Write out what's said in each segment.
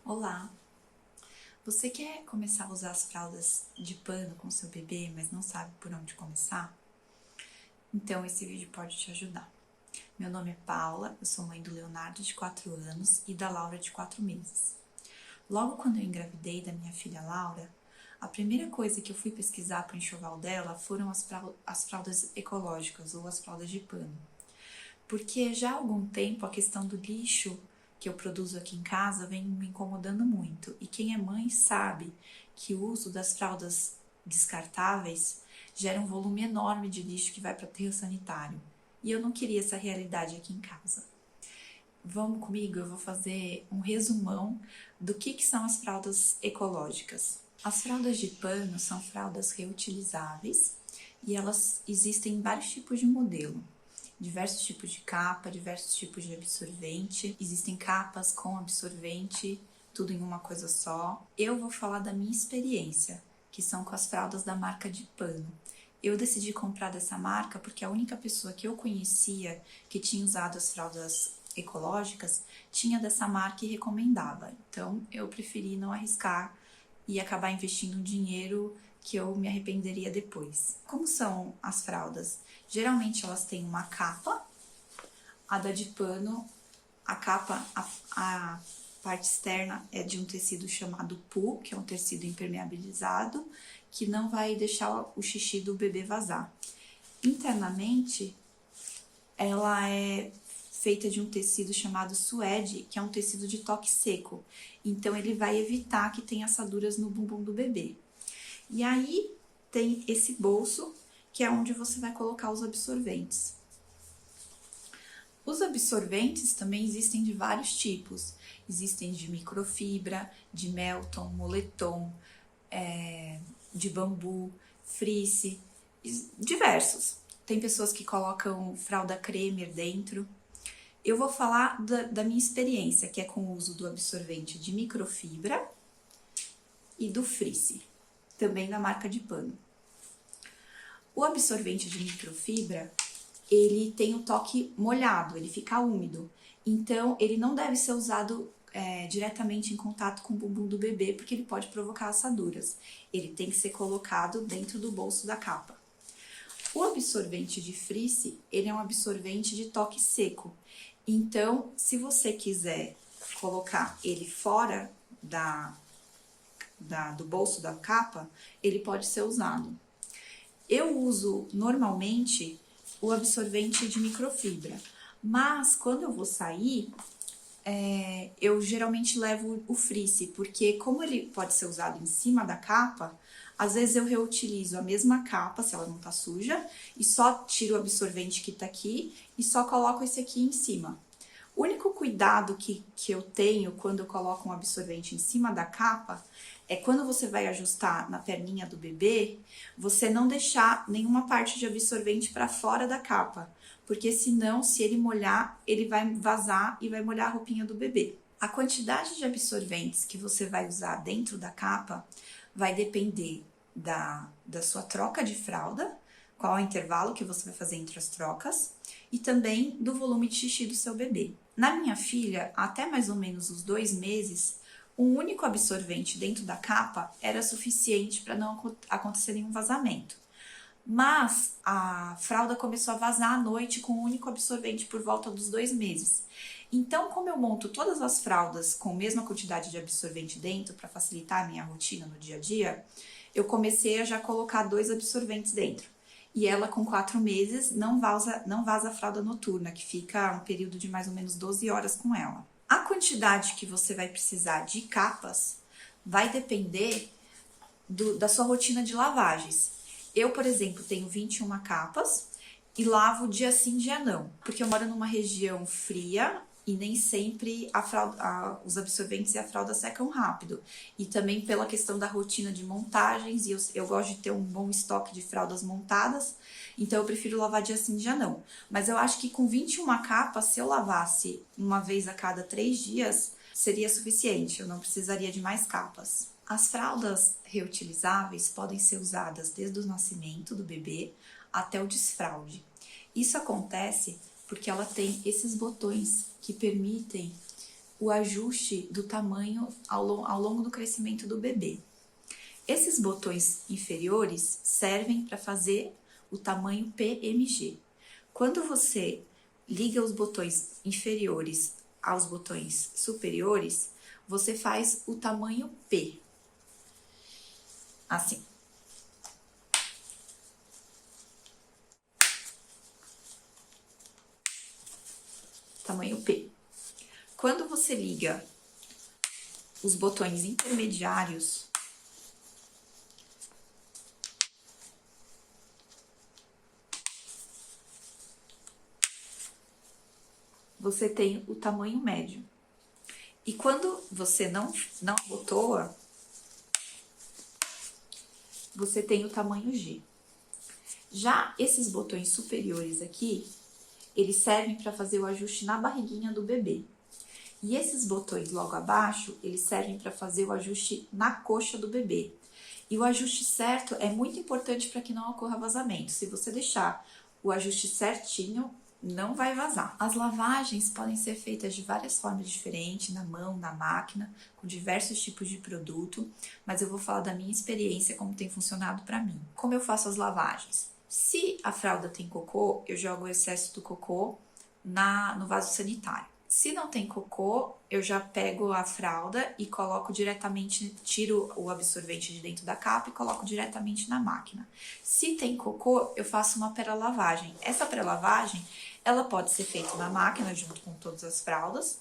Olá! Você quer começar a usar as fraldas de pano com seu bebê, mas não sabe por onde começar? Então esse vídeo pode te ajudar. Meu nome é Paula, eu sou mãe do Leonardo de 4 anos e da Laura de 4 meses. Logo quando eu engravidei da minha filha Laura, a primeira coisa que eu fui pesquisar para o enxoval dela foram as fraldas ecológicas ou as fraldas de pano. Porque já há algum tempo a questão do lixo que eu produzo aqui em casa vem me incomodando muito. E quem é mãe sabe que o uso das fraldas descartáveis gera um volume enorme de lixo que vai para o aterro sanitário. E eu não queria essa realidade aqui em casa. Vamos comigo, eu vou fazer um resumão do que são as fraldas ecológicas. As fraldas de pano são fraldas reutilizáveis e elas existem em vários tipos de modelo. Diversos tipos de capa, diversos tipos de absorvente. Existem capas com absorvente, tudo em uma coisa só. Eu vou falar da minha experiência, que são com as fraldas da marca de pano. Eu decidi comprar dessa marca porque a única pessoa que eu conhecia que tinha usado as fraldas ecológicas tinha dessa marca e recomendava. Então eu preferi não arriscar e acabar investindo um dinheiro que eu me arrependeria depois. Como são as fraldas? Geralmente elas têm uma capa, a da de pano, a capa, a parte externa é de um tecido chamado PU, que é um tecido impermeabilizado, que não vai deixar o xixi do bebê vazar. Internamente, ela é feita de um tecido chamado suede, que é um tecido de toque seco. Então, ele vai evitar que tenha assaduras no bumbum do bebê. E aí, tem esse bolso, que é onde você vai colocar os absorventes. Os absorventes também existem de vários tipos. Existem de microfibra, de Melton, moletom, de bambu, frizz, diversos. Tem pessoas que colocam fralda cremer dentro. Eu vou falar da minha experiência, que é com o uso do absorvente de microfibra e do frizz, também da marca de pano. O absorvente de microfibra, ele tem o toque molhado, ele fica úmido. Então, ele não deve ser usado diretamente em contato com o bumbum do bebê, porque ele pode provocar assaduras. Ele tem que ser colocado dentro do bolso da capa. O absorvente de frizz, ele é um absorvente de toque seco. Então, se você quiser colocar ele fora do bolso da capa, ele pode ser usado. Eu uso normalmente o absorvente de microfibra, mas quando eu vou sair, eu geralmente levo o frizz, porque como ele pode ser usado em cima da capa, às vezes eu reutilizo a mesma capa, se ela não tá suja, e só tiro o absorvente que tá aqui e só coloco esse aqui em cima. O único cuidado que eu tenho quando eu coloco um absorvente em cima da capa é quando você vai ajustar na perninha do bebê, você não deixar nenhuma parte de absorvente para fora da capa, porque senão, se ele molhar, ele vai vazar e vai molhar a roupinha do bebê. A quantidade de absorventes que você vai usar dentro da capa vai depender da sua troca de fralda, qual é o intervalo que você vai fazer entre as trocas, e também do volume de xixi do seu bebê. Na minha filha, até mais ou menos os 2 meses, um único absorvente dentro da capa era suficiente para não acontecer nenhum vazamento. Mas a fralda começou a vazar à noite com um único absorvente por volta dos 2 meses. Então, como eu monto todas as fraldas com a mesma quantidade de absorvente dentro para facilitar a minha rotina no dia a dia, eu comecei a já colocar 2 absorventes dentro. E ela, com 4 meses, não vaza a fralda noturna, que fica um período de mais ou menos 12 horas com ela. A quantidade que você vai precisar de capas vai depender da sua rotina de lavagens. Eu, por exemplo, tenho 21 capas e lavo dia sim, dia não, porque eu moro numa região fria e nem sempre os absorventes e a fralda secam rápido. E também pela questão da rotina de montagens, e eu gosto de ter um bom estoque de fraldas montadas, então eu prefiro lavar dia sim, dia não. Mas eu acho que com 21 capas, se eu lavasse uma vez a cada 3 dias, seria suficiente, eu não precisaria de mais capas. As fraldas reutilizáveis podem ser usadas desde o nascimento do bebê até o desfraude. Isso acontece porque ela tem esses botões que permitem o ajuste do tamanho ao longo do crescimento do bebê. Esses botões inferiores servem para fazer o tamanho PMG. Quando você liga os botões inferiores aos botões superiores, você faz o tamanho P. Assim. Tamanho P. Quando você liga os botões intermediários, você tem o tamanho médio. E quando você não abotoa, você tem o tamanho G. Já esses botões superiores aqui, eles servem para fazer o ajuste na barriguinha do bebê. E esses botões logo abaixo, eles servem para fazer o ajuste na coxa do bebê. E o ajuste certo é muito importante para que não ocorra vazamento. Se você deixar o ajuste certinho, não vai vazar. As lavagens podem ser feitas de várias formas diferentes, na mão, na máquina, com diversos tipos de produto, mas eu vou falar da minha experiência, como tem funcionado para mim. Como eu faço as lavagens? Se a fralda tem cocô, eu jogo o excesso do cocô no vaso sanitário. Se não tem cocô, eu já pego a fralda e coloco diretamente, tiro o absorvente de dentro da capa e coloco diretamente na máquina. Se tem cocô, eu faço uma pré-lavagem. Essa pré-lavagem, ela pode ser feita na máquina junto com todas as fraldas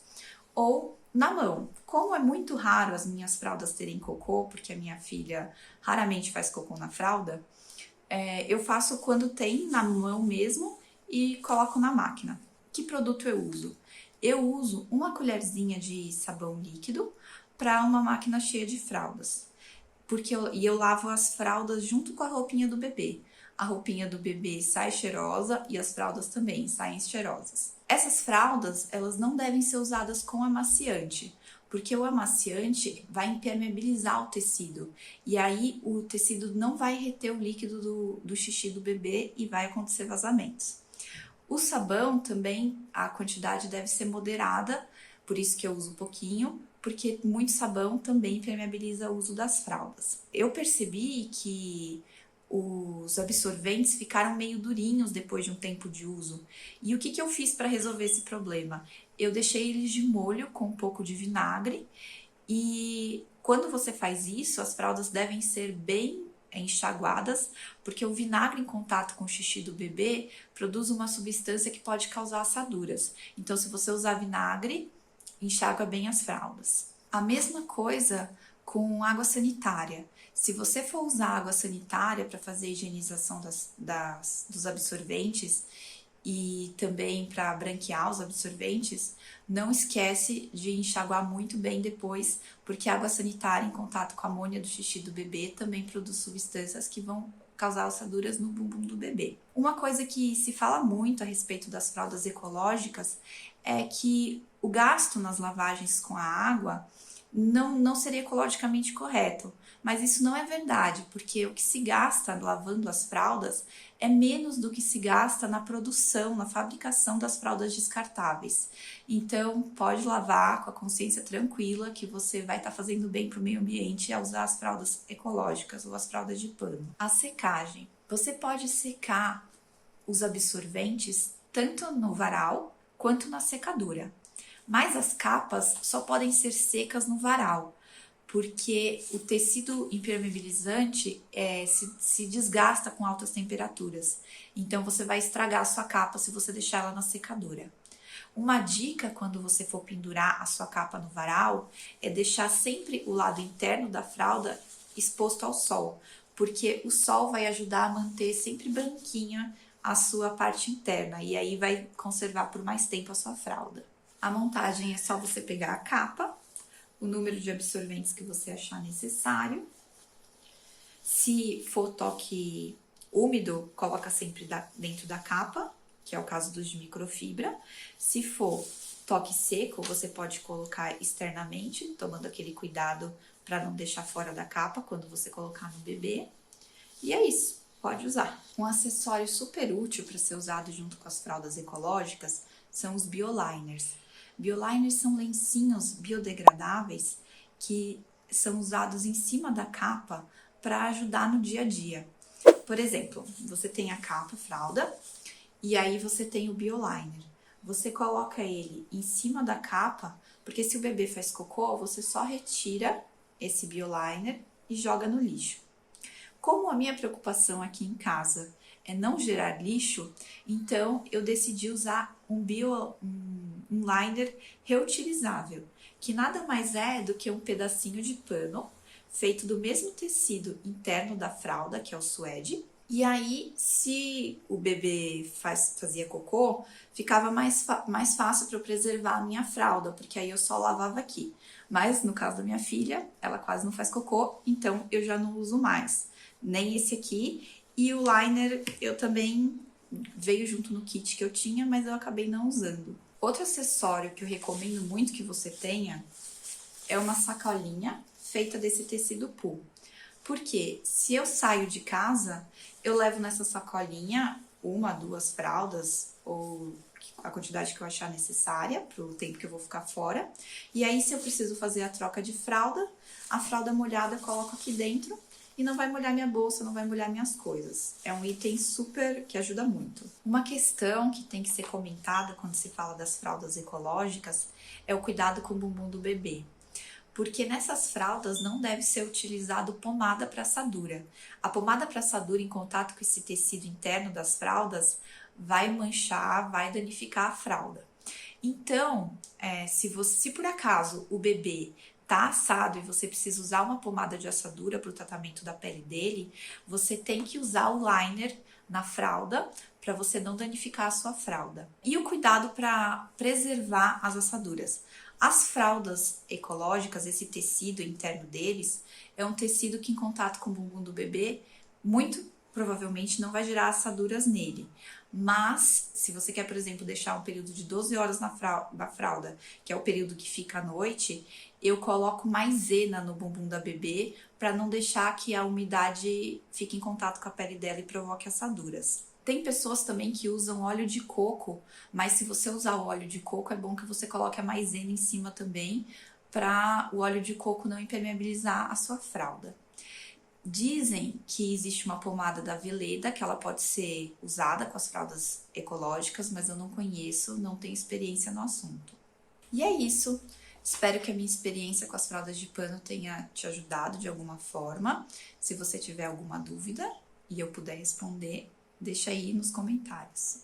ou na mão. Como é muito raro as minhas fraldas terem cocô, porque a minha filha raramente faz cocô na fralda, eu faço quando tem na mão mesmo e coloco na máquina. Que produto eu uso? Eu uso uma colherzinha de sabão líquido para uma máquina cheia de fraldas. Eu lavo as fraldas junto com a roupinha do bebê. A roupinha do bebê sai cheirosa e as fraldas também saem cheirosas. Essas fraldas, elas não devem ser usadas com amaciante, porque o amaciante vai impermeabilizar o tecido. E aí o tecido não vai reter o líquido do xixi do bebê e vai acontecer vazamentos. O sabão também, a quantidade deve ser moderada, por isso que eu uso um pouquinho, porque muito sabão também impermeabiliza o uso das fraldas. Eu percebi que os absorventes ficaram meio durinhos depois de um tempo de uso. E o que eu fiz para resolver esse problema? Eu deixei eles de molho com um pouco de vinagre e quando você faz isso, as fraldas devem ser bem enxaguadas, porque o vinagre em contato com o xixi do bebê produz uma substância que pode causar assaduras. Então, se você usar vinagre, enxágua bem as fraldas. A mesma coisa com água sanitária. Se você for usar água sanitária para fazer a higienização dos absorventes e também para branquear os absorventes, não esquece de enxaguar muito bem depois, porque a água sanitária em contato com a amônia do xixi do bebê também produz substâncias que vão causar assaduras no bumbum do bebê. Uma coisa que se fala muito a respeito das fraldas ecológicas é que o gasto nas lavagens com a água não seria ecologicamente correto, mas isso não é verdade, porque o que se gasta lavando as fraldas é menos do que se gasta na produção, na fabricação das fraldas descartáveis. Então, pode lavar com a consciência tranquila que você vai estar fazendo bem para o meio ambiente ao usar as fraldas ecológicas ou as fraldas de pano. A secagem. Você pode secar os absorventes tanto no varal quanto na secadora. Mas as capas só podem ser secas no varal, porque o tecido impermeabilizante se desgasta com altas temperaturas. Então, você vai estragar a sua capa se você deixar ela na secadora. Uma dica quando você for pendurar a sua capa no varal é deixar sempre o lado interno da fralda exposto ao sol, porque o sol vai ajudar a manter sempre branquinha a sua parte interna e aí vai conservar por mais tempo a sua fralda. A montagem é só você pegar a capa, o número de absorventes que você achar necessário. Se for toque úmido, coloca sempre dentro da capa, que é o caso dos de microfibra. Se for toque seco, você pode colocar externamente, tomando aquele cuidado para não deixar fora da capa quando você colocar no bebê. E é isso, pode usar. Um acessório super útil para ser usado junto com as fraldas ecológicas são os bioliners. Bioliners são lencinhos biodegradáveis que são usados em cima da capa para ajudar no dia a dia. Por exemplo, você tem a capa, fralda, e aí você tem o bioliner. Você coloca ele em cima da capa, porque se o bebê faz cocô, você só retira esse bioliner e joga no lixo. Como a minha preocupação aqui em casa é não gerar lixo, então eu decidi usar um liner reutilizável, que nada mais é do que um pedacinho de pano feito do mesmo tecido interno da fralda, que é o suede. E aí, se o bebê fazia cocô, ficava mais fácil para eu preservar a minha fralda, porque aí eu só lavava aqui. Mas no caso da minha filha, ela quase não faz cocô, então eu já não uso mais. Nem esse aqui. E o liner eu também veio junto no kit que eu tinha, mas eu acabei não usando. Outro acessório que eu recomendo muito que você tenha é uma sacolinha feita desse tecido pool. Porque se eu saio de casa, eu levo nessa sacolinha 1, 2 fraldas ou a quantidade que eu achar necessária para o tempo que eu vou ficar fora. E aí, se eu preciso fazer a troca de fralda, a fralda molhada eu coloco aqui dentro e não vai molhar minha bolsa, não vai molhar minhas coisas. É um item super que ajuda muito. Uma questão que tem que ser comentada quando se fala das fraldas ecológicas é o cuidado com o bumbum do bebê. Porque nessas fraldas não deve ser utilizado pomada para assadura. A pomada para assadura em contato com esse tecido interno das fraldas vai manchar, vai danificar a fralda. Então, se por acaso o bebê tá assado e você precisa usar uma pomada de assadura para o tratamento da pele dele, você tem que usar o liner na fralda para você não danificar a sua fralda. E o cuidado para preservar as assaduras. As fraldas ecológicas, esse tecido interno deles, é um tecido que em contato com o bumbum do bebê, muito provavelmente não vai gerar assaduras nele. Mas, se você quer, por exemplo, deixar um período de 12 horas na fralda, que é o período que fica à noite, eu coloco maisena no bumbum da bebê para não deixar que a umidade fique em contato com a pele dela e provoque assaduras. Tem pessoas também que usam óleo de coco, mas se você usar o óleo de coco, é bom que você coloque a maisena em cima também, para o óleo de coco não impermeabilizar a sua fralda. Dizem que existe uma pomada da Veleda, que ela pode ser usada com as fraldas ecológicas, mas eu não conheço, não tenho experiência no assunto. E é isso. Espero que a minha experiência com as fraldas de pano tenha te ajudado de alguma forma. Se você tiver alguma dúvida e eu puder responder, deixa aí nos comentários.